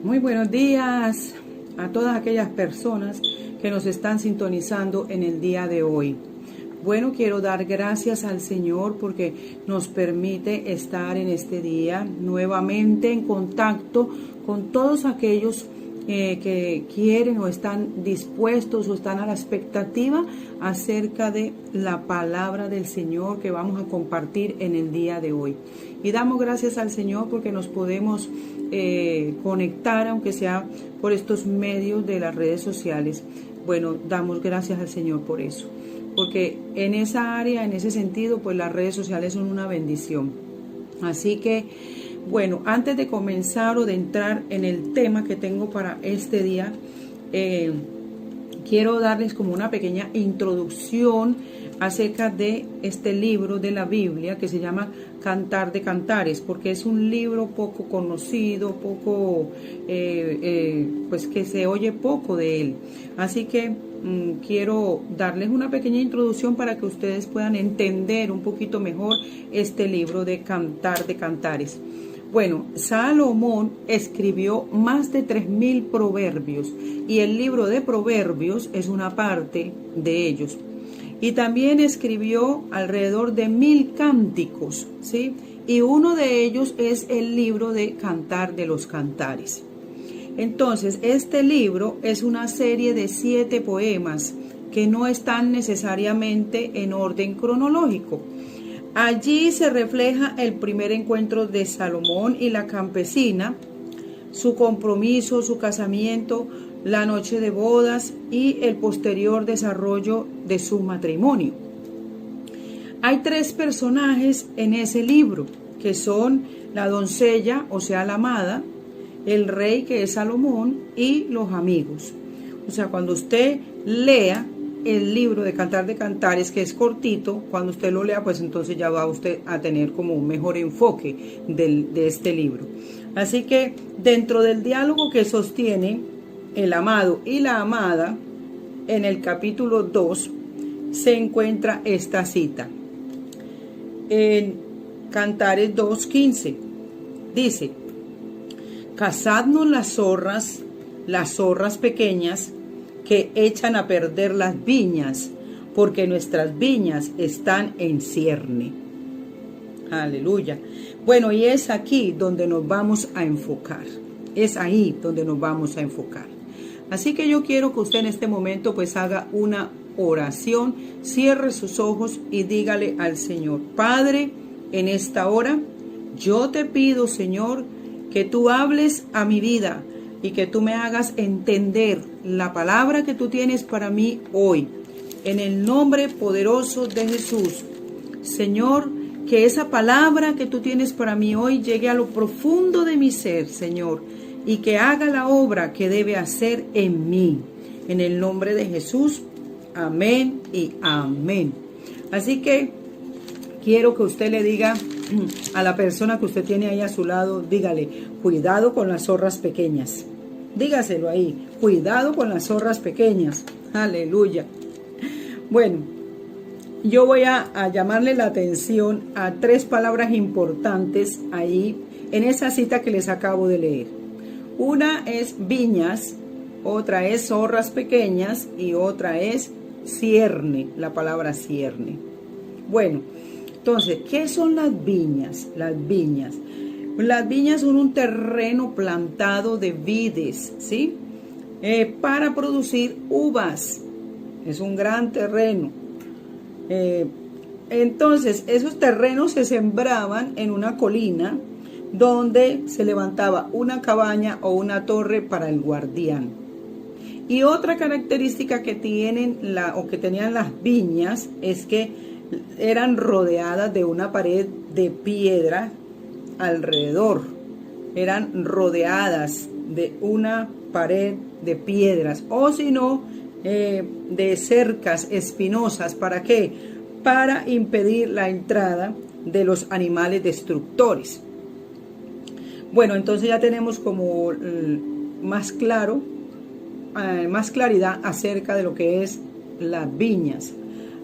Muy buenos días a todas aquellas personas que nos están sintonizando en el día de hoy. Bueno, quiero dar gracias al Señor porque nos permite estar en este día nuevamente en contacto con todos aquellos que quieren o están dispuestos o están a la expectativa acerca de la palabra del Señor que vamos a compartir en el día de hoy. Y damos gracias al Señor porque nos podemos conectar, aunque sea por estos medios de las redes sociales. Bueno, damos gracias al Señor por eso, porque en esa área, en ese sentido, pues las redes sociales son una bendición. Así que, bueno, antes de comenzar o de entrar en el tema que tengo para este día, quiero darles como una pequeña introducción acerca de este libro de la Biblia que se llama Cantar de Cantares, porque es un libro poco conocido, poco, pues que se oye poco de él. Así que quiero darles una pequeña introducción para que ustedes puedan entender un poquito mejor este libro de Cantar de Cantares. Bueno, Salomón escribió más de 3,000 proverbios y el libro de Proverbios es una parte de ellos. Y también escribió alrededor de 1,000 cánticos, ¿sí? Y uno de ellos es el libro de Cantar de los Cantares. Entonces, este libro es una serie de 7 poemas que no están necesariamente en orden cronológico. Allí se refleja el primer encuentro de Salomón y la campesina, su compromiso, su casamiento, la noche de bodas y el posterior desarrollo de su matrimonio. Hay 3 personajes en ese libro, que son la doncella, o sea, la amada, el rey, que es Salomón, y los amigos. O sea, cuando usted lea el libro de Cantar de Cantares, que es cortito, cuando usted lo lea, pues entonces ya va usted a tener como un mejor enfoque de este libro. Así que dentro del diálogo que sostiene el amado y la amada, en el capítulo 2 se encuentra esta cita. En Cantares 2:15 dice: cazadnos las zorras pequeñas que echan a perder las viñas, porque nuestras viñas están en cierne. Aleluya. Bueno, y es aquí donde nos vamos a enfocar. Es ahí donde nos vamos a enfocar. Así que yo quiero que usted en este momento pues haga una oración, cierre sus ojos y dígale al Señor: Padre, en esta hora yo te pido, Señor, que tú hables a mi vida y que tú me hagas entender la palabra que tú tienes para mí hoy. En el nombre poderoso de Jesús. Señor, que esa palabra que tú tienes para mí hoy llegue a lo profundo de mi ser, Señor, y que haga la obra que debe hacer en mí. En el nombre de Jesús. Amén y amén. Así que quiero que usted le diga a la persona que usted tiene ahí a su lado, dígale: cuidado con las zorras pequeñas. Dígaselo ahí: cuidado con las zorras pequeñas. Aleluya. Bueno, yo voy a llamarle la atención a 3 palabras importantes ahí en esa cita que les acabo de leer. Una es viñas, otra es zorras pequeñas y otra es cierne, la palabra cierne. Bueno, entonces, ¿qué son las viñas? Las viñas son un terreno plantado de vides, ¿sí? Para producir uvas. Es un gran terreno. Entonces, esos terrenos se sembraban en una colina donde se levantaba una cabaña o una torre para el guardián. Y otra característica que tienen que tenían las viñas es que eran rodeadas de una pared de piedra alrededor. Eran rodeadas de una pared de piedras, o si no, de cercas espinosas. ¿Para qué? Para impedir la entrada de los animales destructores. Bueno, entonces ya tenemos como más claridad acerca de lo que es las viñas.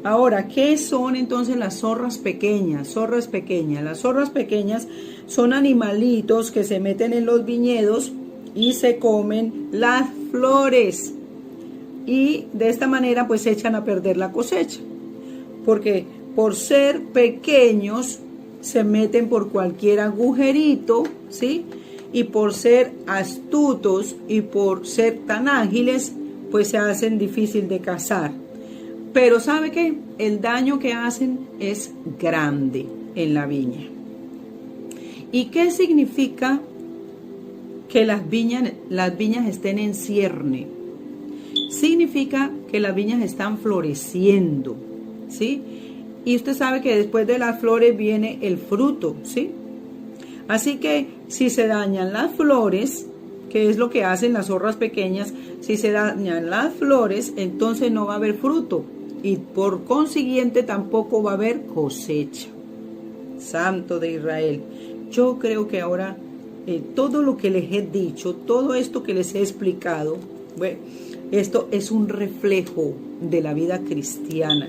Ahora, ¿qué son entonces las zorras pequeñas? Zorras pequeñas. Las zorras pequeñas son animalitos que se meten en los viñedos y se comen las flores. Y de esta manera pues echan a perder la cosecha. Porque por ser pequeños se meten por cualquier agujerito, ¿sí? Y por ser astutos y por ser tan ágiles, pues se hacen difícil de cazar. Pero ¿sabe qué? El daño que hacen es grande en la viña. ¿Y qué significa que las viñas estén en cierne? Significa que las viñas están floreciendo, ¿sí? Y usted sabe que después de las flores viene el fruto, ¿sí? Así que si se dañan las flores, que es lo que hacen las zorras pequeñas, si se dañan las flores, entonces no va a haber fruto y por consiguiente tampoco va a haber cosecha. Santo de Israel. Yo creo que ahora todo lo que les he dicho, todo esto que les he explicado, bueno, esto es un reflejo de la vida cristiana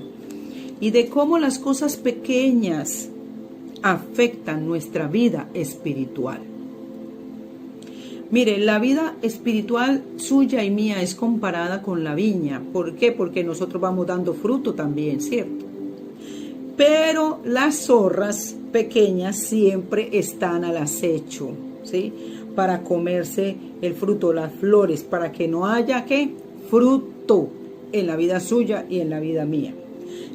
y de cómo las cosas pequeñas afectan nuestra vida espiritual. Mire, la vida espiritual suya y mía es comparada con la viña. ¿Por qué? Porque nosotros vamos dando fruto también, ¿cierto? Pero las zorras pequeñas siempre están al acecho, ¿sí? Para comerse el fruto, las flores, para que no haya, ¿qué? Fruto en la vida suya y en la vida mía.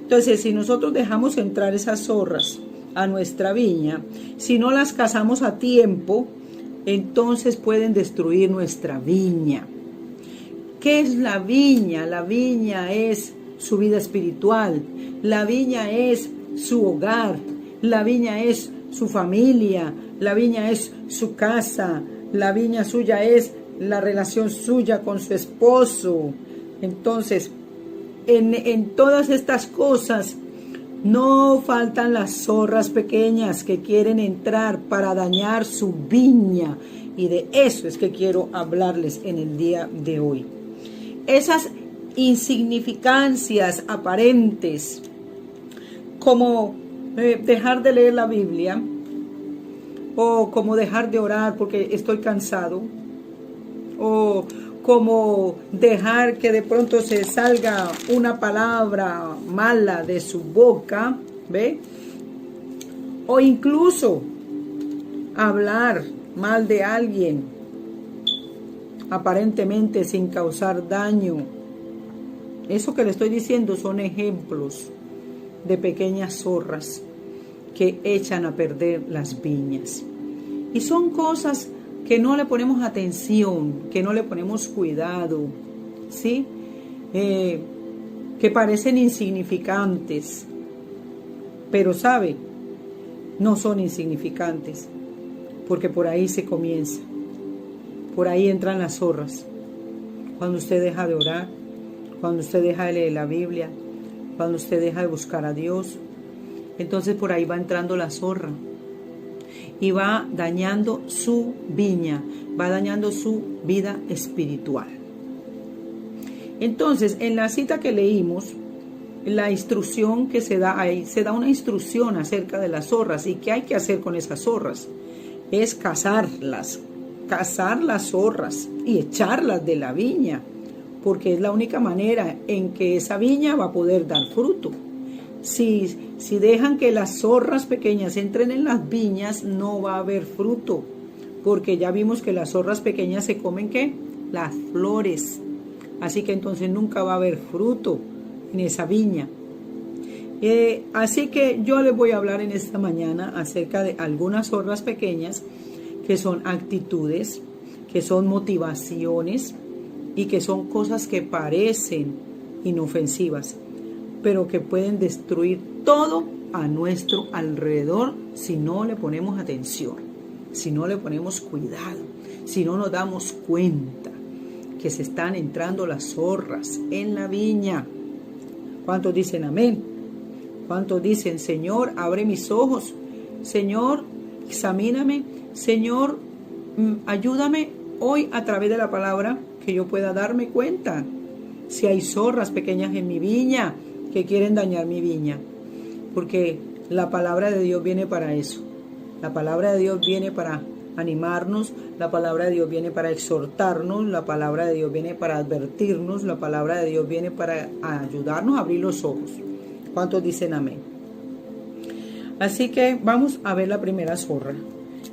Entonces, si nosotros dejamos entrar esas zorras a nuestra viña, si no las cazamos a tiempo, entonces pueden destruir nuestra viña. ¿Qué es la viña? La viña es su vida espiritual, la viña es su hogar, la viña es su familia, la viña es su casa, la viña suya es la relación suya con su esposo. Entonces, en todas estas cosas no faltan las zorras pequeñas que quieren entrar para dañar su viña, y de eso es que quiero hablarles en el día de hoy. Esas insignificancias aparentes, como dejar de leer la Biblia, o como dejar de orar porque estoy cansado, o como dejar que de pronto se salga una palabra mala de su boca, ¿ve? O incluso hablar mal de alguien, aparentemente sin causar daño. Eso que le estoy diciendo son ejemplos de pequeñas zorras que echan a perder las viñas. Y son cosas que no le ponemos atención, que no le ponemos cuidado, ¿sí? Que parecen insignificantes, pero sabe, no son insignificantes, porque por ahí se comienza, por ahí entran las zorras. Cuando usted deja de orar, cuando usted deja de leer la Biblia, cuando usted deja de buscar a Dios, entonces por ahí va entrando la zorra. Y va dañando su viña, va dañando su vida espiritual. Entonces, en la cita que leímos, la instrucción que se da ahí, se da una instrucción acerca de las zorras. ¿Y qué hay que hacer con esas zorras? Es cazar las zorras y echarlas de la viña, porque es la única manera en que esa viña va a poder dar fruto. Si dejan que las zorras pequeñas entren en las viñas, no va a haber fruto, porque ya vimos que las zorras pequeñas se comen, ¿qué? Las flores. Así que entonces nunca va a haber fruto en esa viña. Así que yo les voy a hablar en esta mañana acerca de algunas zorras pequeñas que son actitudes, que son motivaciones y que son cosas que parecen inofensivas, pero que pueden destruir todo a nuestro alrededor si no le ponemos atención, si no le ponemos cuidado, si no nos damos cuenta que se están entrando las zorras en la viña. ¿Cuántos dicen amén? ¿Cuántos dicen, Señor, abre mis ojos? Señor, examíname. Señor, ayúdame hoy a través de la palabra que yo pueda darme cuenta si hay zorras pequeñas en mi viña que quieren dañar mi viña, porque la palabra de Dios viene para eso. La palabra de Dios viene para animarnos, la palabra de Dios viene para exhortarnos, la palabra de Dios viene para advertirnos, la palabra de Dios viene para ayudarnos a abrir los ojos. ¿Cuántos dicen amén? Así que vamos a ver la primera zorra.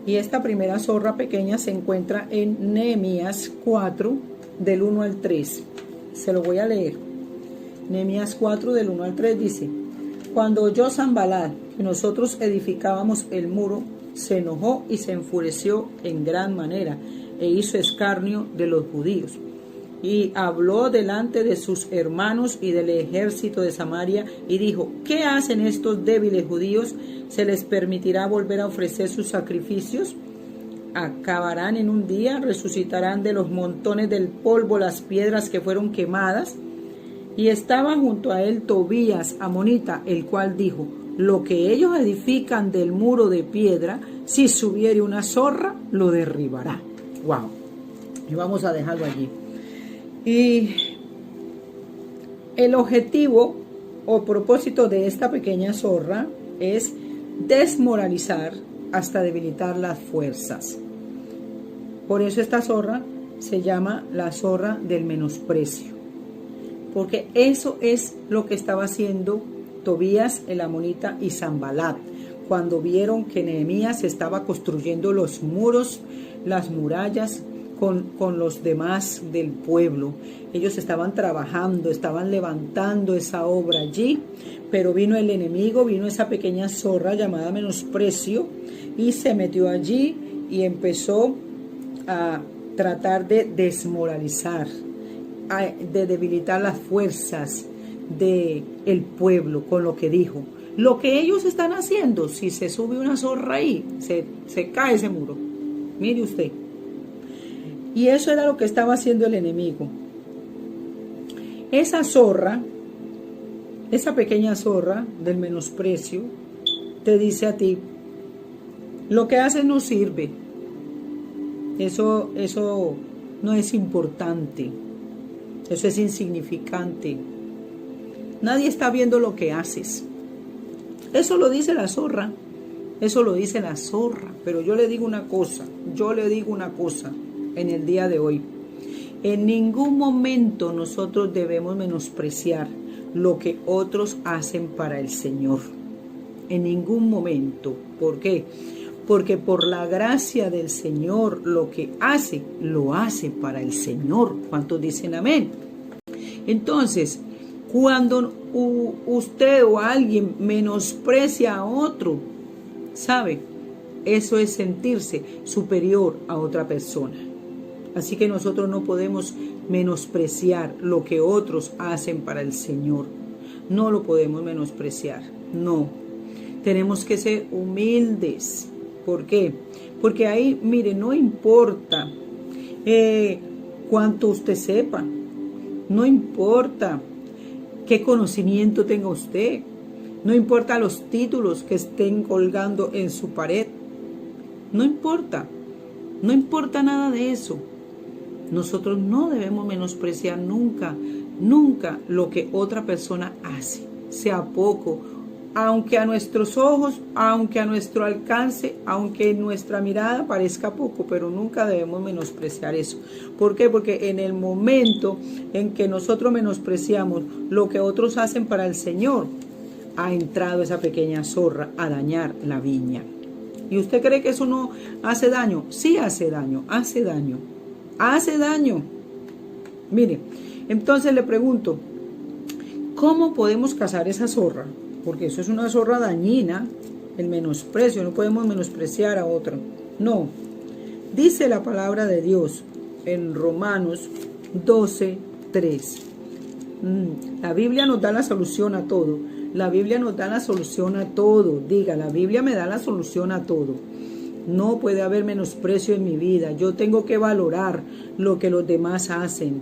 Y esta primera zorra pequeña se encuentra en Nehemías 4, del 1 al 3. Se lo voy a leer. Nehemías 4, del 1 al 3 dice: Cuando oyó Sanbalat que nosotros edificábamos el muro, se enojó y se enfureció en gran manera, e hizo escarnio de los judíos. Y habló delante de sus hermanos y del ejército de Samaria, y dijo: ¿Qué hacen estos débiles judíos? ¿Se les permitirá volver a ofrecer sus sacrificios? ¿Acabarán en un día? ¿Resucitarán de los montones del polvo las piedras que fueron quemadas? Y estaba junto a él Tobías, amonita, el cual dijo: Lo que ellos edifican del muro de piedra, si subiere una zorra, lo derribará. Wow. Y vamos a dejarlo allí. Y el objetivo o propósito de esta pequeña zorra es desmoralizar hasta debilitar las fuerzas. Por eso esta zorra se llama la zorra del menosprecio, porque eso es lo que estaba haciendo Tobías el amonita y Sanbalat cuando vieron que Nehemías estaba construyendo los muros, las murallas con los demás del pueblo. Ellos estaban trabajando, estaban levantando esa obra allí, pero vino el enemigo, vino esa pequeña zorra llamada menosprecio y se metió allí y empezó a tratar de desmoralizar, de debilitar las fuerzas del pueblo con lo que dijo. Lo que ellos están haciendo, si se sube una zorra ahí, se cae ese muro. Mire usted. Y eso era lo que estaba haciendo el enemigo. Esa zorra, esa pequeña zorra del menosprecio, te dice a ti: lo que haces no sirve. Eso no es importante. Eso es insignificante. Nadie está viendo lo que haces. Eso lo dice la zorra. Eso lo dice la zorra. Pero yo le digo una cosa. En el día de hoy. En ningún momento nosotros debemos menospreciar lo que otros hacen para el Señor. En ningún momento. ¿Por qué? Porque por la gracia del Señor lo que hace, lo hace para el Señor. ¿Cuántos dicen amén? Entonces, cuando usted o alguien menosprecia a otro, ¿sabe? Eso es sentirse superior a otra persona. Así que nosotros no podemos menospreciar lo que otros hacen para el Señor. No lo podemos menospreciar, no. Tenemos que ser humildes. ¿Por qué? Porque ahí, mire, no importa cuánto usted sepa. No importa qué conocimiento tenga usted. No importa los títulos que estén colgando en su pared. No importa. No importa nada de eso. Nosotros no debemos menospreciar nunca lo que otra persona hace, sea poco, aunque a nuestros ojos, aunque a nuestro alcance, aunque en nuestra mirada parezca poco, pero nunca debemos menospreciar eso. ¿Por qué? Porque en el momento en que nosotros menospreciamos lo que otros hacen para el Señor, ha entrado esa pequeña zorra a dañar la viña. ¿Y usted cree que eso no hace daño? Sí hace daño, hace daño. Hace daño. Mire, entonces le pregunto, ¿cómo podemos cazar esa zorra? Porque eso es una zorra dañina, el menosprecio, no podemos menospreciar a otro. No, dice la palabra de Dios en Romanos 12:3. La Biblia nos da la solución a todo. La Biblia nos da la solución a todo. Diga, la Biblia me da la solución a todo. No puede haber menosprecio en mi vida. Yo tengo que valorar lo que los demás hacen.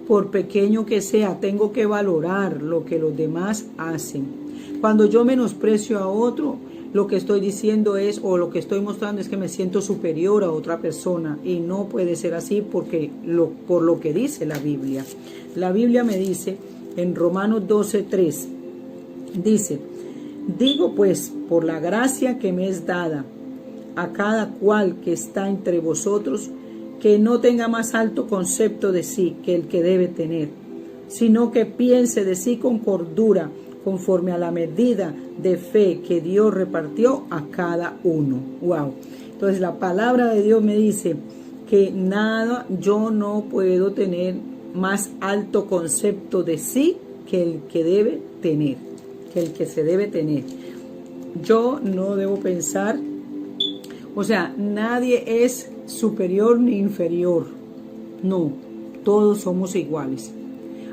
Por pequeño que sea, tengo que valorar lo que los demás hacen. Cuando yo menosprecio a otro, lo que estoy diciendo es, o lo que estoy mostrando es que me siento superior a otra persona. Y no puede ser así porque por lo que dice la Biblia. La Biblia me dice en Romanos 12:3, dice: digo pues, por la gracia que me es dada, a cada cual que está entre vosotros, que no tenga más alto concepto de sí que el que debe tener, sino que piense de sí con cordura, conforme a la medida de fe que Dios repartió a cada uno. Wow. Entonces la palabra de Dios me dice que nada, yo no puedo tener más alto concepto de sí que el que debe tener, que el que se debe tener. Yo no debo pensar, o sea, nadie es superior ni inferior. No, todos somos iguales.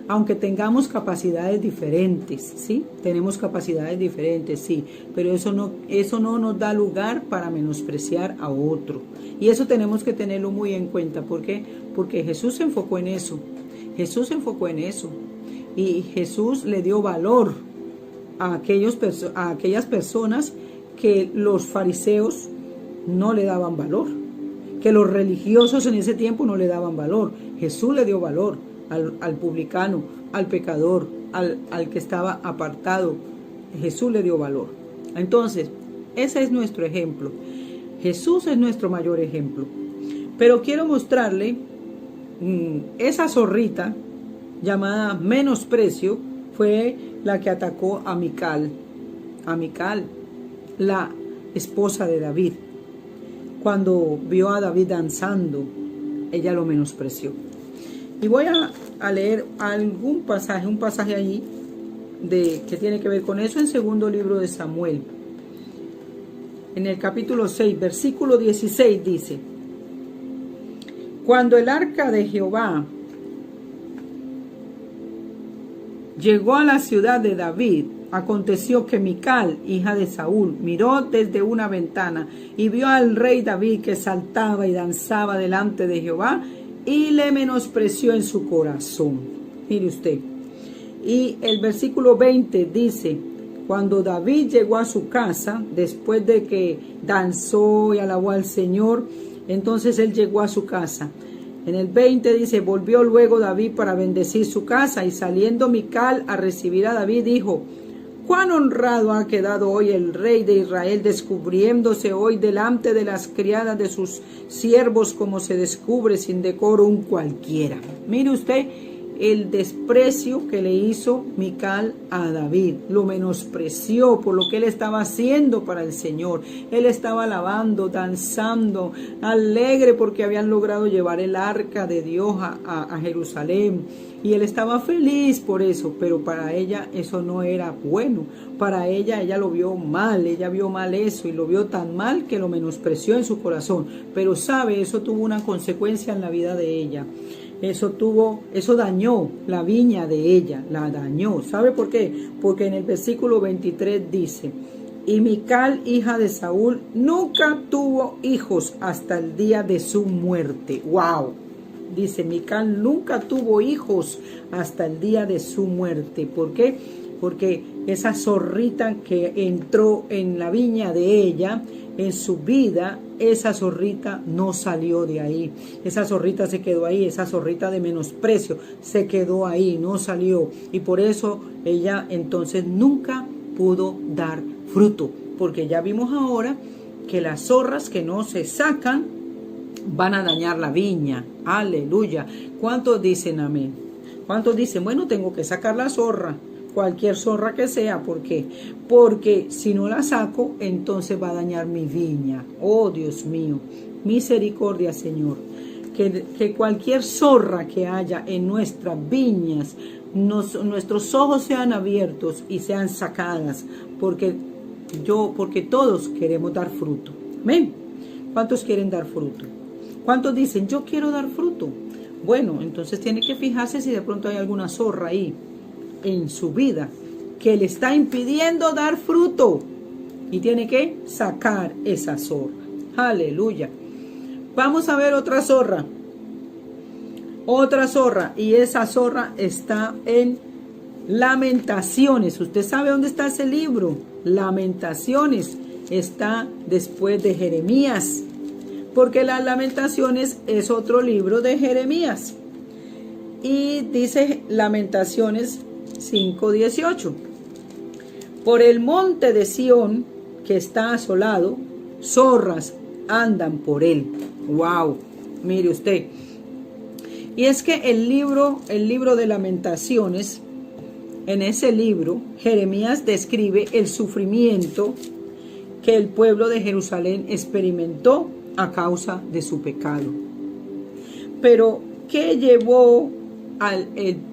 Aunque tengamos capacidades diferentes, ¿sí? Tenemos capacidades diferentes, sí, pero eso no nos da lugar para menospreciar a otro. Y eso tenemos que tenerlo muy en cuenta. ¿Por qué? Porque Jesús se enfocó en eso. Jesús se enfocó en eso. Y Jesús le dio valor a aquellas personas que los fariseos no le daban valor, que los religiosos en ese tiempo no le daban valor. Jesús le dio valor al publicano, al pecador, al que estaba apartado. Jesús le dio valor. Entonces, ese es nuestro ejemplo. Jesús es nuestro mayor ejemplo. Pero quiero mostrarle esa zorrita llamada menosprecio, fue la que atacó a Mical, la esposa de David. Cuando vio a David danzando, ella lo menospreció. Y voy a leer un pasaje allí que tiene que ver con eso en segundo libro de Samuel. En el capítulo 6, versículo 16 dice: cuando el arca de Jehová llegó a la ciudad de David, aconteció que Mical, hija de Saúl, miró desde una ventana y vio al rey David que saltaba y danzaba delante de Jehová, y le menospreció en su corazón. Mire usted. Y el versículo 20 dice: cuando David llegó a su casa, después de que danzó y alabó al Señor, entonces él llegó a su casa. En el 20 dice: volvió luego David para bendecir su casa, y saliendo Mical a recibir a David, dijo: cuán honrado ha quedado hoy el rey de Israel, descubriéndose hoy delante de las criadas de sus siervos, como se descubre sin decoro un cualquiera. Mire usted el desprecio que le hizo Mical a David. Lo menospreció por lo que él estaba haciendo para el Señor. Él estaba alabando, danzando, alegre porque habían logrado llevar el arca de Dios a Jerusalén. Y él estaba feliz por eso, pero para ella eso no era bueno. Para ella lo vio mal, ella vio mal eso y lo vio tan mal que lo menospreció en su corazón. Pero sabe, eso tuvo una consecuencia en la vida de ella. Eso dañó la viña de ella, la dañó. ¿Sabe por qué? Porque en el versículo 23 dice: y Mical, hija de Saúl, nunca tuvo hijos hasta el día de su muerte. ¡Wow! Dice, Mical nunca tuvo hijos hasta el día de su muerte. ¿Por qué? Porque esa zorrita que entró en la viña de ella, en su vida, esa zorrita no salió de ahí. Esa zorrita se quedó ahí, esa zorrita de menosprecio se quedó ahí, no salió. Y por eso ella entonces nunca pudo dar fruto. Porque ya vimos ahora que las zorras que no se sacan van a dañar la viña. Aleluya. ¿Cuántos dicen amén? ¿Cuántos dicen, bueno, tengo que sacar la zorra? Cualquier zorra que sea. ¿Por qué? Porque si no la saco, entonces va a dañar mi viña. Oh, Dios mío. Misericordia, Señor. Que cualquier zorra que haya en nuestras viñas, nuestros ojos sean abiertos y sean sacadas. Porque todos queremos dar fruto. ¿Amén? ¿Cuántos quieren dar fruto? ¿Cuántos dicen, yo quiero dar fruto? Bueno, entonces tiene que fijarse si de pronto hay alguna zorra ahí en su vida que le está impidiendo dar fruto, y tiene que sacar esa zorra. Aleluya. Vamos a ver otra zorra, y esa zorra está en Lamentaciones. Usted sabe dónde está ese libro. Lamentaciones está después de Jeremías, porque las Lamentaciones es otro libro de Jeremías. Y dice Lamentaciones 5:18: por el monte de Sión que está asolado, zorras andan por él. Wow, mire usted. Y es que el libro de Lamentaciones, en ese libro, Jeremías describe el sufrimiento que el pueblo de Jerusalén experimentó a causa de su pecado. Pero, ¿qué llevó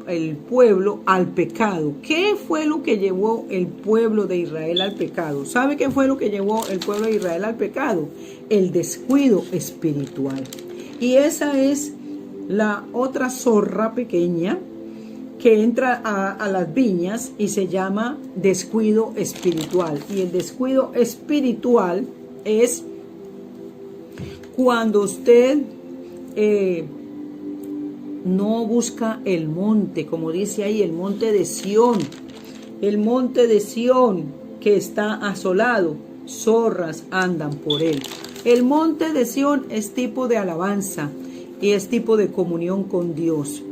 el pueblo al pecado? ¿Qué fue lo que llevó el pueblo de Israel al pecado? ¿Sabe qué fue lo que llevó el pueblo de Israel al pecado? El descuido espiritual. Y esa es la otra zorra pequeña que entra a las viñas y se llama descuido espiritual. Y el descuido espiritual es cuando usted no busca el monte, como dice ahí, el monte de Sión. El monte de Sión que está asolado, zorras andan por él. El monte de Sión es tipo de alabanza y es tipo de comunión con Dios.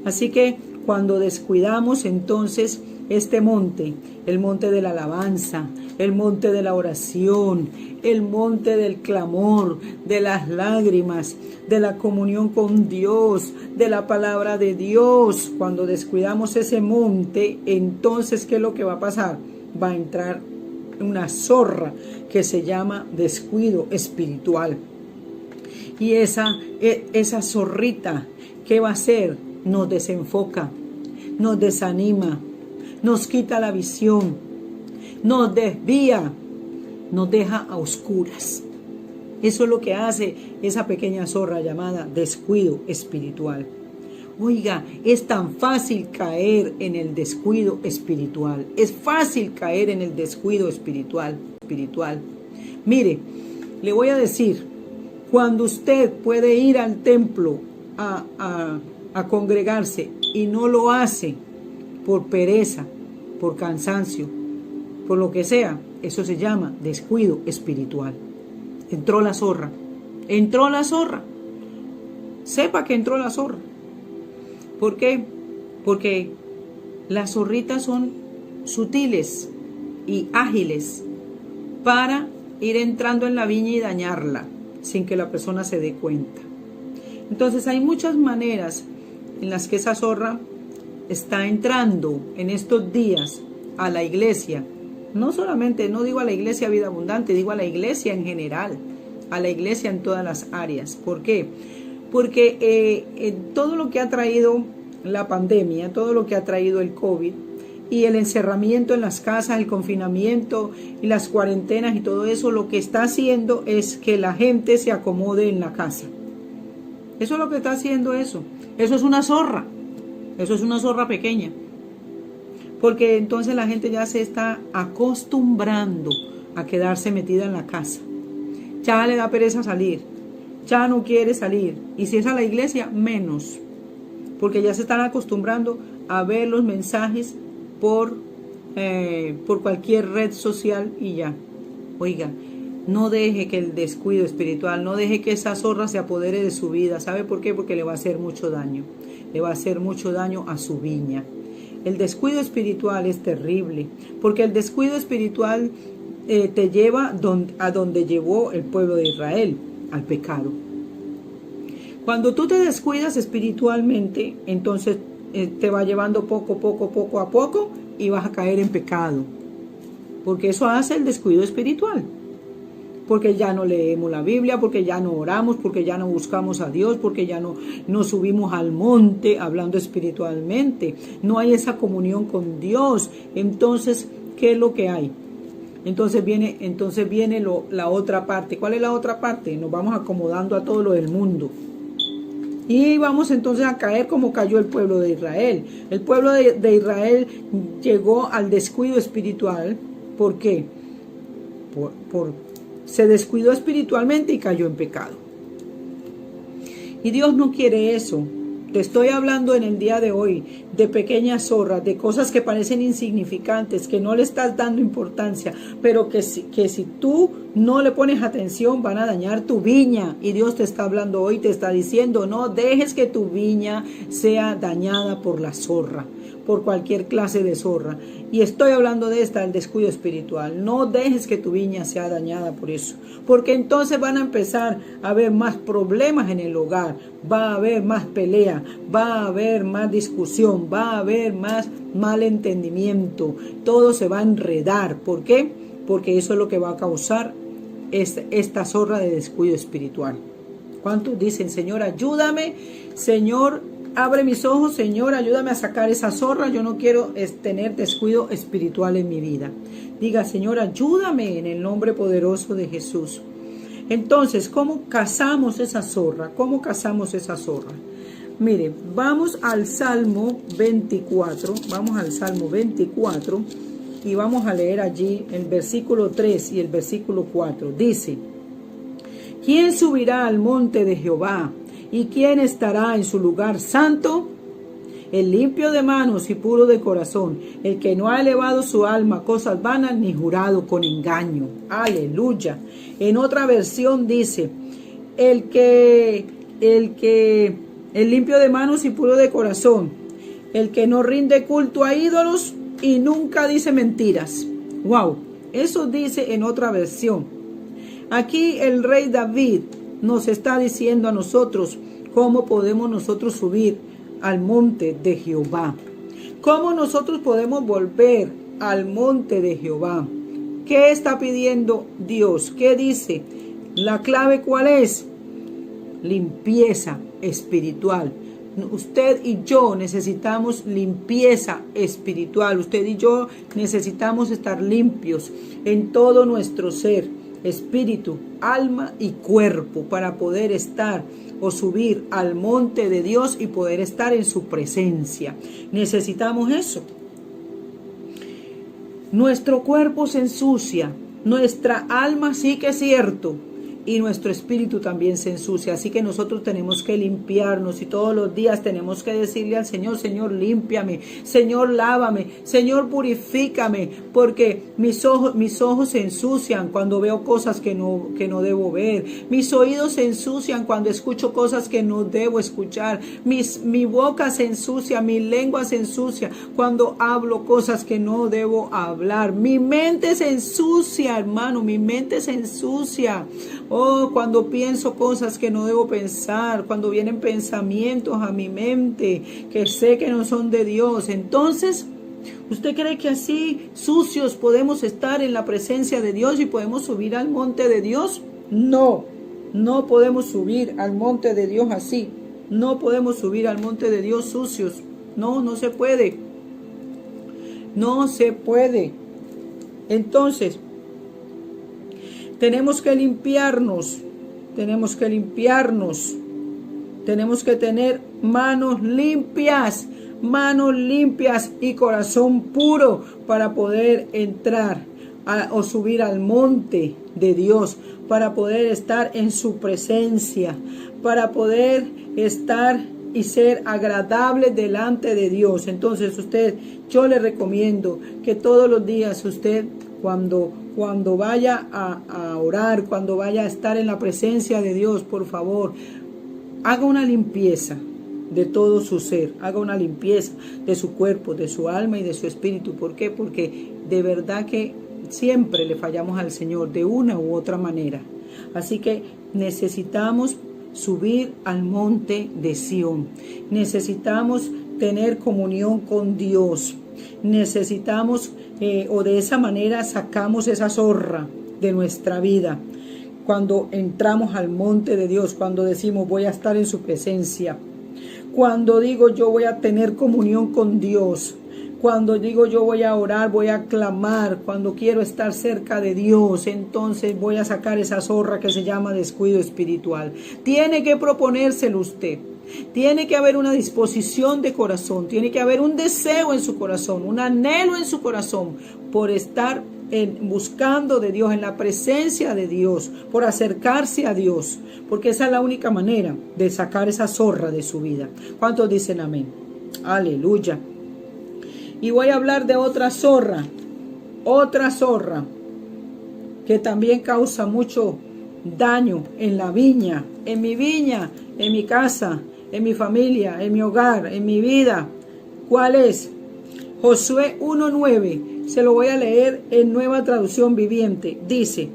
Así que cuando descuidamos entonces este monte, el monte de la alabanza, el monte de la oración, el monte del clamor, de las lágrimas, de la comunión con Dios, de la palabra de Dios, cuando descuidamos ese monte, entonces ¿qué es lo que va a pasar? Va a entrar una zorra que se llama descuido espiritual. Y esa zorrita, ¿qué va a hacer? Nos desenfoca, nos desanima, nos quita la visión, nos desvía, nos deja a oscuras. Eso es lo que hace esa pequeña zorra llamada descuido espiritual. Oiga, es tan fácil caer en el descuido espiritual. Es fácil caer en el descuido espiritual. Mire, le voy a decir, cuando usted puede ir al templo a congregarse y no lo hace por pereza, por cansancio, por lo que sea, eso se llama descuido espiritual. Entró la zorra. Entró la zorra. Sepa que entró la zorra. ¿Por qué? Porque las zorritas son sutiles y ágiles para ir entrando en la viña y dañarla sin que la persona se dé cuenta. Entonces hay muchas maneras en las que esa zorra está entrando en estos días a la iglesia. No solamente, no digo a la iglesia Vida Abundante, digo a la iglesia en general, a la iglesia en todas las áreas. ¿Por qué? Porque todo lo que ha traído la pandemia, todo lo que ha traído el COVID y el encerramiento en las casas, el confinamiento y las cuarentenas y todo eso, lo que está haciendo es que la gente se acomode en la casa. Eso es lo que está haciendo eso. Eso es una zorra. Eso es una zorra pequeña. Porque entonces la gente ya se está acostumbrando a quedarse metida en la casa. Ya le da pereza salir. Ya no quiere salir. Y si es a la iglesia, menos. Porque ya se están acostumbrando a ver los mensajes por cualquier red social y ya. Oiga, no deje que el descuido espiritual, no deje que esa zorra se apodere de su vida. ¿Sabe por qué? Porque le va a hacer mucho daño. Le va a hacer mucho daño a su viña. El descuido espiritual es terrible, porque el descuido espiritual te lleva a donde llevó el pueblo de Israel, al pecado. Cuando tú te descuidas espiritualmente, entonces te va llevando poco a poco y vas a caer en pecado. Porque eso hace el descuido espiritual. Porque ya no leemos la Biblia, porque ya no oramos, porque ya no buscamos a Dios, porque ya no subimos al monte hablando espiritualmente. No hay esa comunión con Dios. Entonces, ¿qué es lo que hay? Entonces viene la otra parte. ¿Cuál es la otra parte? Nos vamos acomodando a todo lo del mundo. Y vamos entonces a caer como cayó el pueblo de Israel. El pueblo de Israel llegó al descuido espiritual. ¿Por qué? Se descuidó espiritualmente y cayó en pecado. Y Dios no quiere eso. Te estoy hablando en el día de hoy de pequeñas zorras, de cosas que parecen insignificantes, que no le estás dando importancia, pero que si tú no le pones atención, van a dañar tu viña. Y Dios te está hablando hoy, te está diciendo, no dejes que tu viña sea dañada por la zorra, por cualquier clase de zorra. Y estoy hablando de el descuido espiritual. No dejes que tu viña sea dañada por eso, porque entonces van a empezar a haber más problemas en el hogar, va a haber más pelea, va a haber más discusión, va a haber más malentendimiento, todo se va a enredar. ¿Por qué? Porque eso es lo que va a causar esta zorra de descuido espiritual. ¿Cuántos dicen, Señor, ayúdame? Señor, abre mis ojos, Señor, ayúdame a sacar esa zorra. Yo no quiero tener descuido espiritual en mi vida. Diga, Señor, ayúdame en el nombre poderoso de Jesús. Entonces, ¿cómo cazamos esa zorra? ¿Cómo cazamos esa zorra? Mire, vamos al Salmo 24. Vamos al Salmo 24 y vamos a leer allí el versículo 3 y el versículo 4. Dice, ¿quién subirá al monte de Jehová? ¿Y quién estará en su lugar santo? El limpio de manos y puro de corazón, el que no ha elevado su alma a cosas vanas ni jurado con engaño. Aleluya. En otra versión dice, el limpio de manos y puro de corazón, el que no rinde culto a ídolos y nunca dice mentiras. Wow, eso dice en otra versión. Aquí el rey David nos está diciendo a nosotros cómo podemos nosotros subir al monte de Jehová. ¿Cómo nosotros podemos volver al monte de Jehová? ¿Qué está pidiendo Dios? ¿Qué dice? ¿La clave cuál es? Limpieza espiritual. Usted y yo necesitamos limpieza espiritual. Usted y yo necesitamos estar limpios en todo nuestro ser, espíritu, alma y cuerpo, para poder estar o subir al monte de Dios y poder estar en su presencia. Necesitamos eso. Nuestro cuerpo se ensucia, nuestra alma sí que es cierto, y nuestro espíritu también se ensucia. Así que nosotros tenemos que limpiarnos y todos los días tenemos que decirle al Señor, Señor, límpiame, Señor, lávame, Señor, purifícame, porque mis ojos se ensucian cuando veo cosas que no debo ver. Mis oídos se ensucian cuando escucho cosas que no debo escuchar. Mi boca se ensucia, mi lengua se ensucia cuando hablo cosas que no debo hablar. Mi mente se ensucia, hermano, mi mente se ensucia. Oh, cuando pienso cosas que no debo pensar, cuando vienen pensamientos a mi mente que sé que no son de Dios. Entonces, ¿usted cree que así sucios podemos estar en la presencia de Dios y podemos subir al monte de Dios? No, no podemos subir al monte de Dios así. No podemos subir al monte de Dios sucios. No, no se puede. No se puede. Entonces, tenemos que limpiarnos, tenemos que tener manos limpias y corazón puro para poder entrar o subir al monte de Dios, para poder estar en su presencia, para poder estar y ser agradable delante de Dios. Entonces yo le recomiendo que todos los días usted, cuando vaya a orar, cuando vaya a estar en la presencia de Dios, por favor, haga una limpieza de todo su ser, haga una limpieza de su cuerpo, de su alma y de su espíritu. ¿Por qué? Porque de verdad que siempre le fallamos al Señor de una u otra manera. Así que necesitamos subir al monte de Sión. Necesitamos tener comunión con Dios. Necesitamos, o de esa manera sacamos esa zorra de nuestra vida. Cuando entramos al monte de Dios, cuando decimos voy a estar en su presencia, cuando digo yo voy a tener comunión con Dios, cuando digo yo voy a orar, voy a clamar, cuando quiero estar cerca de Dios, entonces voy a sacar esa zorra que se llama descuido espiritual. Tiene que proponérselo usted. Tiene que haber una disposición de corazón, tiene que haber un deseo en su corazón, un anhelo en su corazón por estar buscando de Dios, en la presencia de Dios, por acercarse a Dios, porque esa es la única manera de sacar esa zorra de su vida. ¿Cuántos dicen amén? Aleluya. Y voy a hablar de otra zorra, que también causa mucho daño en la viña, en mi casa, en mi familia, en mi hogar, en mi vida. ¿Cuál es? Josué 1:9. Se lo voy a leer en Nueva Traducción Viviente. Dice: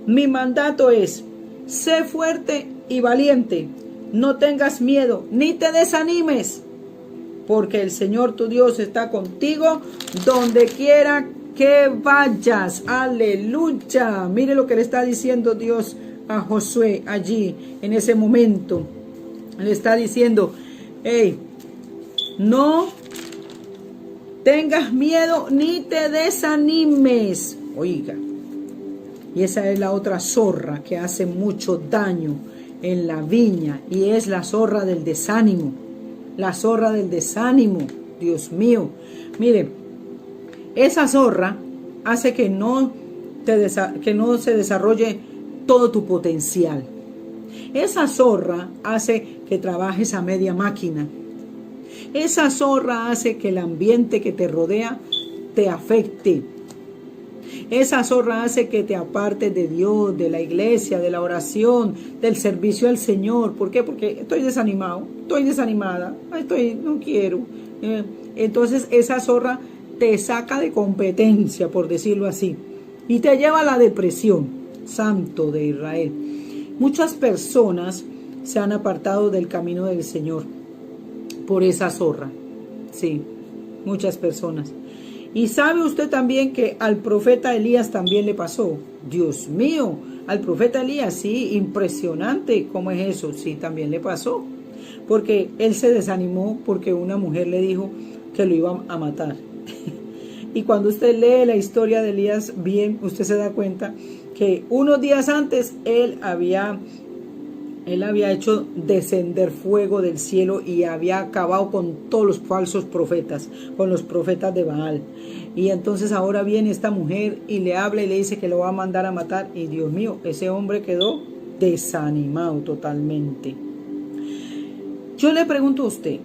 mi mandato es: sé fuerte y valiente, no tengas miedo ni te desanimes, porque el Señor tu Dios está contigo donde quiera que vayas. Aleluya. Mire lo que le está diciendo Dios a Josué allí en ese momento. Le está diciendo: hey, no tengas miedo ni te desanimes. Oiga, y esa es la otra zorra que hace mucho daño en la viña, y es la zorra del desánimo. La zorra del desánimo, Dios mío. Mire, esa zorra hace que no se desarrolle todo tu potencial. Esa zorra hace que trabajes a media máquina. Esa zorra hace que el ambiente que te rodea te afecte. Esa zorra hace que te apartes de Dios, de la iglesia, de la oración, del servicio al Señor. ¿Por qué? Porque estoy desanimado, estoy desanimada, no quiero. Entonces esa zorra te saca de competencia, por decirlo así, y te lleva a la depresión. Santo de Israel. Muchas personas se han apartado del camino del Señor por esa zorra. Sí, muchas personas. Y sabe usted también que al profeta Elías también le pasó. Dios mío, al profeta Elías, sí, impresionante. ¿Cómo es eso? Sí, también le pasó. Porque él se desanimó porque una mujer le dijo que lo iba a matar. Y cuando usted lee la historia de Elías bien, usted se da cuenta que unos días antes él había hecho descender fuego del cielo y había acabado con todos los falsos profetas, con los profetas de Baal. Y entonces ahora viene esta mujer y le habla y le dice que lo va a mandar a matar. Y Dios mío, ese hombre quedó desanimado totalmente. Yo le pregunto a usted,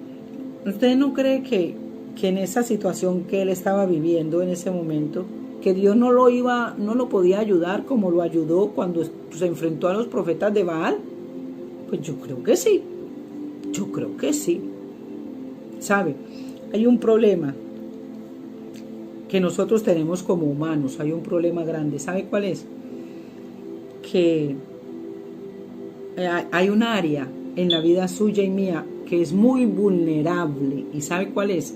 ¿usted no cree que en esa situación que él estaba viviendo en ese momento, que Dios no lo podía ayudar como lo ayudó cuando se enfrentó a los profetas de Baal? Pues yo creo que sí. Yo creo que sí. ¿Sabe? Hay un problema que nosotros tenemos como humanos. Hay un problema grande. ¿Sabe cuál es? Que hay un área en la vida suya y mía que es muy vulnerable. ¿Y sabe cuál es?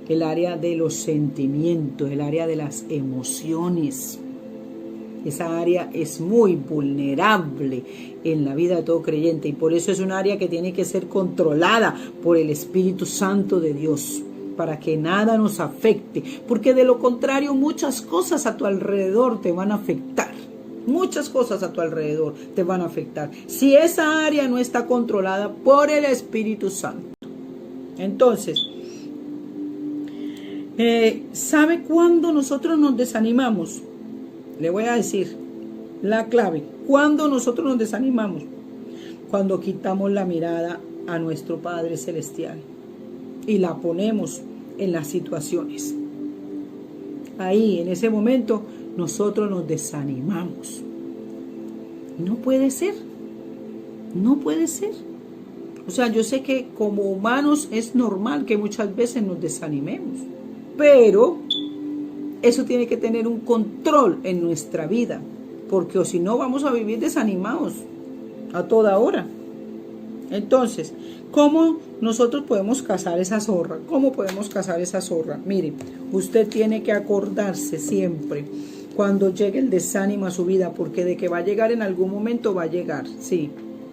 El área de los sentimientos, el área de las emociones. Esa área es muy vulnerable en la vida de todo creyente, y por eso es un área que tiene que ser controlada por el Espíritu Santo de Dios, para que nada nos afecte, porque de lo contrario muchas cosas a tu alrededor te van a afectar. Muchas cosas a tu alrededor te van a afectar si esa área no está controlada por el Espíritu Santo. Entonces, ¿sabe cuándo nosotros nos desanimamos? Le voy a decir la clave. ¿Cuándo nosotros nos desanimamos? Cuando quitamos la mirada a nuestro Padre Celestial y la ponemos en las situaciones. Ahí, en ese momento, nosotros nos desanimamos. No puede ser. No puede ser. O sea, yo sé que como humanos es normal que muchas veces nos desanimemos, pero eso tiene que tener un control en nuestra vida, porque o si no vamos a vivir desanimados a toda hora. Entonces, ¿cómo nosotros podemos cazar esa zorra? ¿Cómo podemos cazar esa zorra? Mire, usted tiene que acordarse siempre cuando llegue el desánimo a su vida, porque de que va a llegar en algún momento, va a llegar, sí.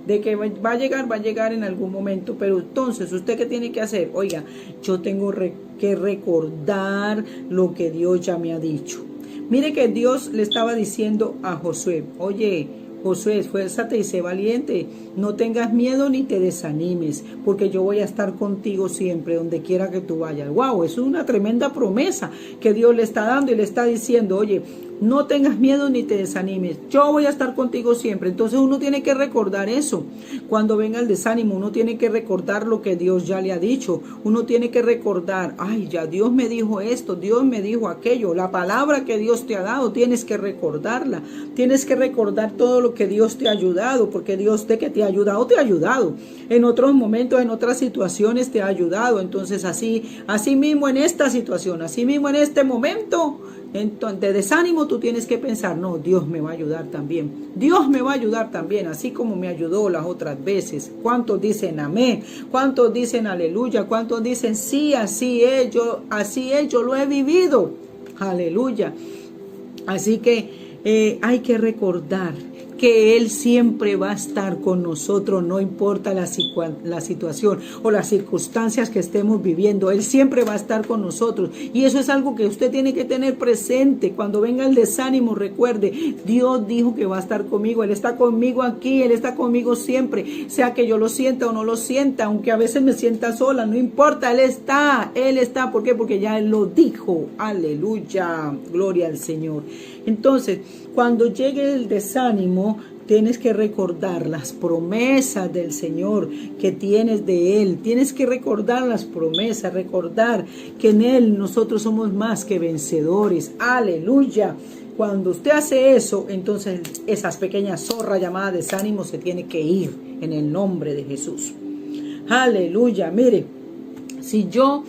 De que va a llegar en algún momento. Pero entonces, ¿usted qué tiene que hacer? Oiga, yo tengo que recordar lo que Dios ya me ha dicho. Mire que Dios le estaba diciendo a Josué: oye, Josué, esfuérzate y sé valiente, no tengas miedo ni te desanimes, porque yo voy a estar contigo siempre, donde quiera que tú vayas. Wow, es una tremenda promesa que Dios le está dando y le está diciendo: oye, no tengas miedo ni te desanimes, yo voy a estar contigo siempre. Entonces uno tiene que recordar eso. Cuando venga el desánimo, uno tiene que recordar lo que Dios ya le ha dicho. Uno tiene que recordar, ay, ya Dios me dijo esto, Dios me dijo aquello. La palabra que Dios te ha dado, tienes que recordarla. Tienes que recordar todo lo que Dios te ha ayudado, porque Dios de que te ha ayudado, te ha ayudado. En otros momentos, en otras situaciones te ha ayudado. Entonces así mismo en esta situación, así mismo en este momento, entonces, de desánimo, tú tienes que pensar, no, Dios me va a ayudar también. Dios me va a ayudar también, así como me ayudó las otras veces. ¿Cuántos dicen amén? ¿Cuántos dicen aleluya? ¿Cuántos dicen sí, así es, yo lo he vivido? Aleluya. Así que hay que recordar que Él siempre va a estar con nosotros, no importa la situación o las circunstancias que estemos viviendo. Él siempre va a estar con nosotros. Y eso es algo que usted tiene que tener presente. Cuando venga el desánimo, recuerde, Dios dijo que va a estar conmigo. Él está conmigo aquí, Él está conmigo siempre. Sea que yo lo sienta o no lo sienta, aunque a veces me sienta sola, no importa, Él está. ¿Por qué? Porque ya Él lo dijo. Aleluya, gloria al Señor. Entonces, cuando llegue el desánimo, tienes que recordar las promesas del Señor que tienes de Él. Tienes que recordar las promesas, recordar que en Él nosotros somos más que vencedores. Aleluya. Cuando usted hace eso, entonces esas pequeñas zorras llamadas desánimo se tiene que ir en el nombre de Jesús. Aleluya. Mire, si yo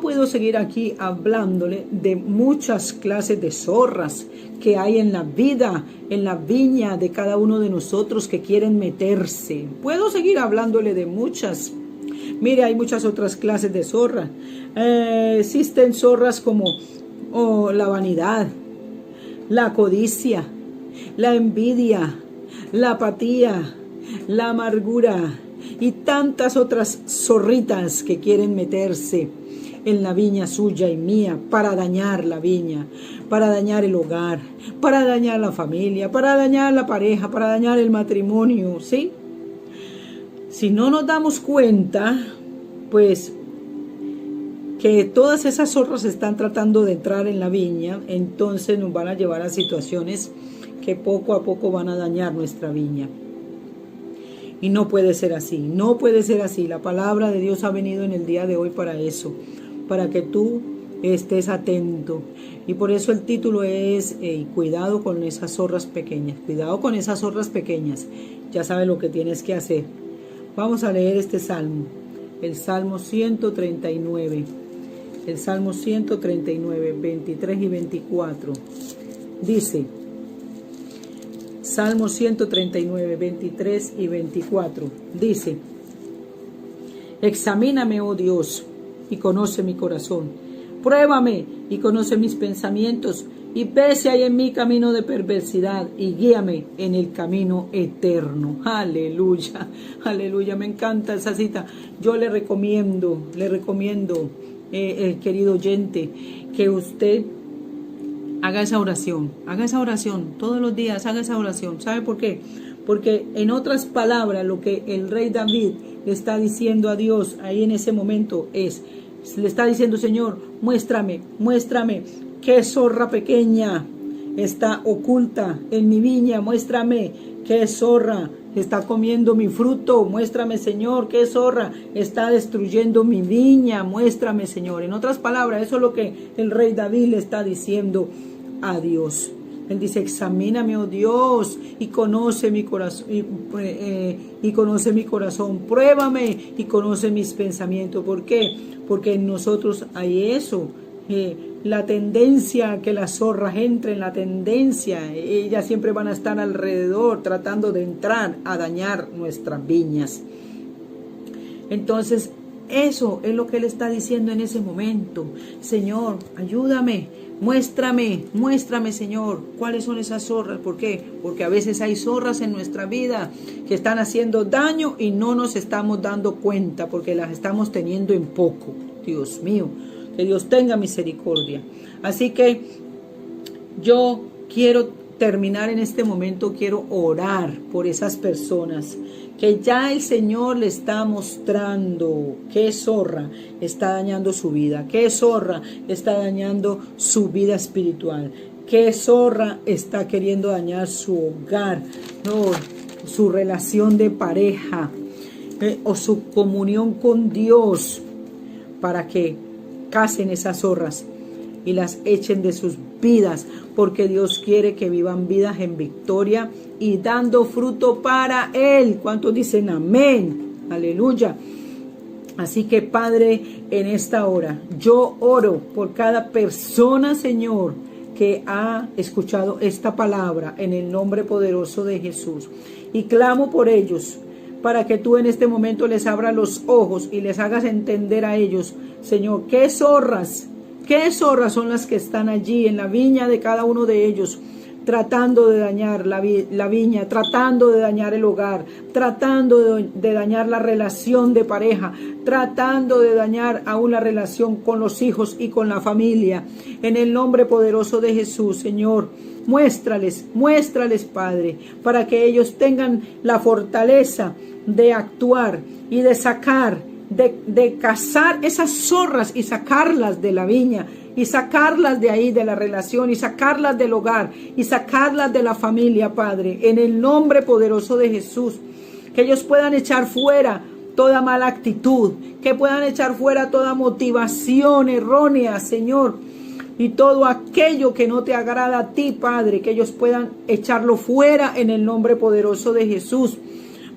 puedo seguir aquí hablándole de muchas clases de zorras que hay en la vida, en la viña de cada uno de nosotros que quieren meterse. Puedo seguir hablándole de muchas. Mire, hay muchas otras clases de zorras. Existen zorras como la vanidad, la codicia, la envidia, la apatía, la amargura y tantas otras zorritas que quieren meterse en la viña suya y mía para dañar la viña, para dañar el hogar, para dañar la familia, para dañar la pareja, para dañar el matrimonio, ¿sí? Si no nos damos cuenta, pues que todas esas zorras están tratando de entrar en la viña, entonces nos van a llevar a situaciones que poco a poco van a dañar nuestra viña. Y no puede ser así, no puede ser así. La palabra de Dios ha venido en el día de hoy para eso, para que tú estés atento. Y por eso el título es cuidado con esas zorras pequeñas. Cuidado con esas zorras pequeñas. Ya sabes lo que tienes que hacer. Vamos a leer este salmo. El Salmo 139. El Salmo 139, 23 y 24. Dice, Salmo 139, 23 y 24. Dice, examíname, oh Dios, y conoce mi corazón. Pruébame y conoce mis pensamientos, y ve si hay en mí camino de perversidad, y guíame en el camino eterno. Aleluya, aleluya, me encanta esa cita. Yo le recomiendo, querido oyente, que usted haga esa oración todos los días, haga esa oración. ¿Sabe por qué? Porque en otras palabras, lo que el rey David le está diciendo a Dios ahí en ese momento le está diciendo, Señor, muéstrame qué zorra pequeña está oculta en mi viña, muéstrame qué zorra está comiendo mi fruto, muéstrame, Señor, qué zorra está destruyendo mi viña, muéstrame, Señor. En otras palabras, eso es lo que el rey David le está diciendo a Dios. Él dice, examíname, oh Dios, y conoce mi corazón, y conoce mi corazón, pruébame y conoce mis pensamientos. ¿Por qué? Porque en nosotros hay eso, la tendencia que las zorras entren, la tendencia, ellas siempre van a estar alrededor tratando de entrar a dañar nuestras viñas. Entonces, eso es lo que Él está diciendo en ese momento. Señor, ayúdame, muéstrame, Señor, cuáles son esas zorras. ¿Por qué? Porque a veces hay zorras en nuestra vida que están haciendo daño y no nos estamos dando cuenta porque las estamos teniendo en poco. Dios mío, que Dios tenga misericordia. Así que yo quiero terminar en este momento, quiero orar por esas personas que ya el Señor le está mostrando qué zorra está dañando su vida, qué zorra está dañando su vida espiritual. ¿Qué zorra está queriendo dañar su hogar, no, su relación de pareja o su comunión con Dios, para que casen esas zorras y las echen de sus vidas? Porque Dios quiere que vivan vidas en victoria y dando fruto para Él. ¿Cuántos dicen amén? Aleluya. Así que, Padre, en esta hora yo oro por cada persona, Señor, que ha escuchado esta palabra en el nombre poderoso de Jesús. Y clamo por ellos, para que tú en este momento les abras los ojos y les hagas entender a ellos, Señor, qué zorras son las que están allí en la viña de cada uno de ellos, tratando de dañar la viña, tratando de dañar el hogar, tratando de dañar la relación de pareja, tratando de dañar aún la relación con los hijos y con la familia. En el nombre poderoso de Jesús, Señor, muéstrales, Padre, para que ellos tengan la fortaleza de actuar y de sacar, de cazar esas zorras y sacarlas de la viña, y sacarlas de ahí, de la relación, y sacarlas del hogar, y sacarlas de la familia, Padre, en el nombre poderoso de Jesús. Que ellos puedan echar fuera toda mala actitud, que puedan echar fuera toda motivación errónea, Señor, y todo aquello que no te agrada a ti, Padre, que ellos puedan echarlo fuera en el nombre poderoso de Jesús,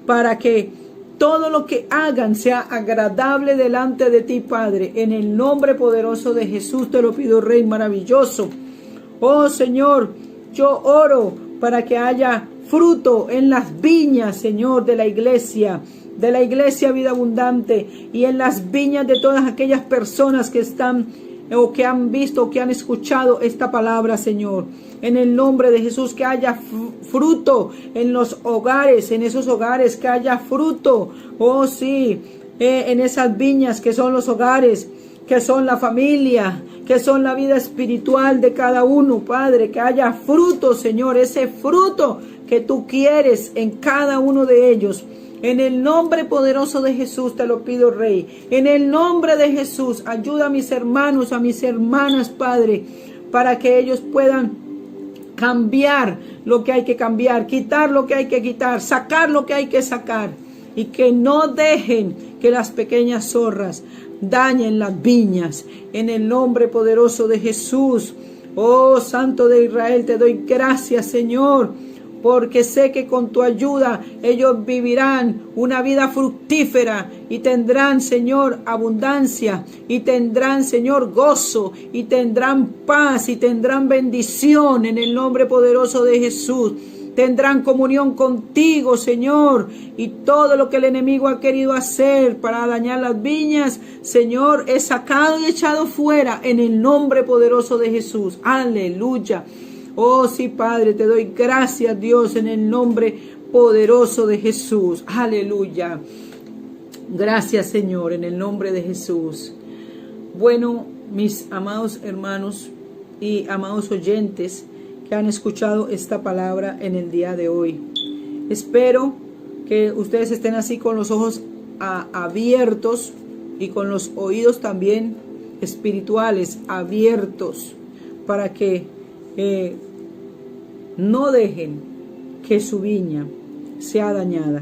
para que todo lo que hagan sea agradable delante de ti, Padre. En el nombre poderoso de Jesús te lo pido, Rey maravilloso. Oh Señor, yo oro para que haya fruto en las viñas, Señor, de la iglesia Vida Abundante, y en las viñas de todas aquellas personas que están o que han visto o que han escuchado esta palabra, Señor. En el nombre de Jesús, que haya fruto en los hogares, en esos hogares, que haya fruto, oh sí, en esas viñas que son los hogares, que son la familia, que son la vida espiritual de cada uno, Padre, que haya fruto, Señor, ese fruto que tú quieres en cada uno de ellos. En el nombre poderoso de Jesús te lo pido, Rey. En el nombre de Jesús, ayuda a mis hermanos, a mis hermanas, Padre, para que ellos puedan cambiar lo que hay que cambiar, quitar lo que hay que quitar, sacar lo que hay que sacar, y que no dejen que las pequeñas zorras dañen las viñas. En el nombre poderoso de Jesús, oh Santo de Israel, te doy gracias, Señor, porque sé que con tu ayuda ellos vivirán una vida fructífera y tendrán, Señor, abundancia, y tendrán, Señor, gozo, y tendrán paz, y tendrán bendición en el nombre poderoso de Jesús. Tendrán comunión contigo, Señor, y todo lo que el enemigo ha querido hacer para dañar las viñas, Señor, es sacado y echado fuera en el nombre poderoso de Jesús. Aleluya. Oh sí, Padre, te doy gracias, Dios, en el nombre poderoso de Jesús. Aleluya. Gracias, Señor, en el nombre de Jesús. Bueno, mis amados hermanos y amados oyentes que han escuchado esta palabra en el día de hoy, espero que ustedes estén así con los ojos abiertos y con los oídos también espirituales abiertos, para que no dejen que su viña sea dañada.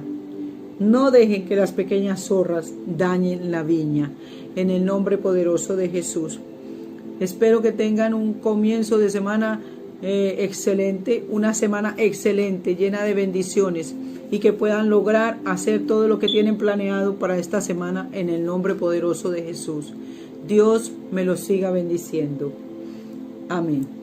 No dejen que las pequeñas zorras dañen la viña. En el nombre poderoso de Jesús. Espero que tengan un comienzo de semana excelente, una semana excelente, llena de bendiciones, y que puedan lograr hacer todo lo que tienen planeado para esta semana en el nombre poderoso de Jesús. Dios me los siga bendiciendo. Amén.